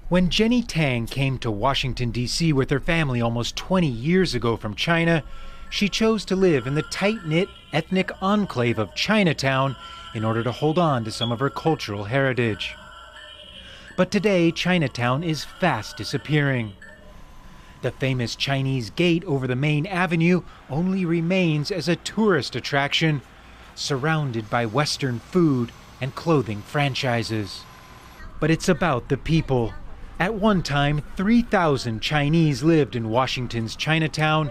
When Jenny Tang came to Washington, D.C. with her family almost 20 years ago from China, she chose to live in the tight-knit ethnic enclave of Chinatown in order to hold on to some of her cultural heritage. But today, Chinatown is fast disappearing. The famous Chinese gate over the main avenue only remains as a tourist attraction, surrounded by Western food and clothing franchises. But it's about the people. At one time, 3,000 Chinese lived in Washington's Chinatown.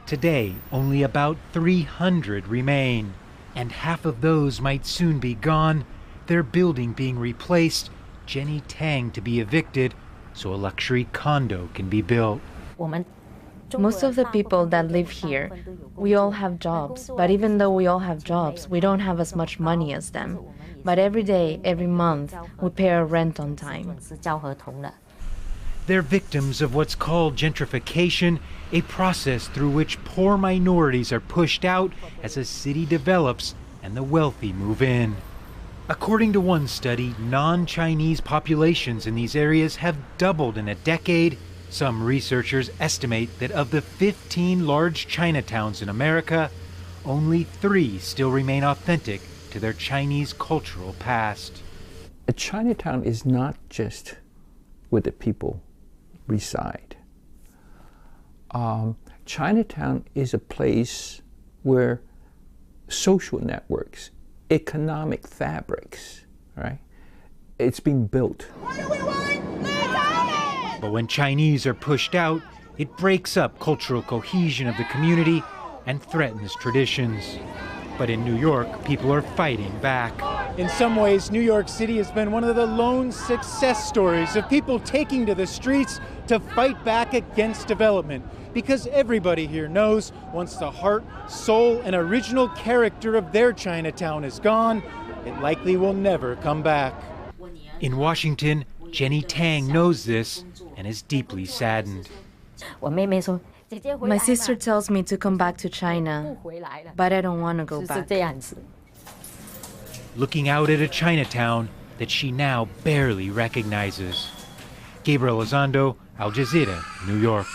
Today, only about 300 remain. And half of those might soon be gone, their building being replaced, Jenny Tang to be evicted, so a luxury condo can be built. Most of the people that live here, we all have jobs, but even though we all have jobs, we don't have as much money as them. But every day, every month, we pay our rent on time. They're victims of what's called gentrification, a process through which poor minorities are pushed out as a city develops and the wealthy move in. According to one study, non-Chinese populations in these areas have doubled in a decade. Some researchers estimate that of the 15 large Chinatowns in America, only 3 still remain authentic to their Chinese cultural past. A Chinatown is not just where the people reside. Chinatown is a place where social networks, economic fabrics, right? It's being built. But when Chinese are pushed out, it breaks up cultural cohesion of the community and threatens traditions. But in New York, people are fighting back. In some ways, New York City has been one of the lone success stories of people taking to the streets to fight back against development. Because everybody here knows once the heart, soul, and original character of their Chinatown is gone, it likely will never come back. In Washington, Jenny Tang knows this and is deeply saddened. My sister tells me to come back to China, but I don't want to go back. Looking out at a Chinatown that she now barely recognizes. Gabriel Elizondo, Al Jazeera, New York.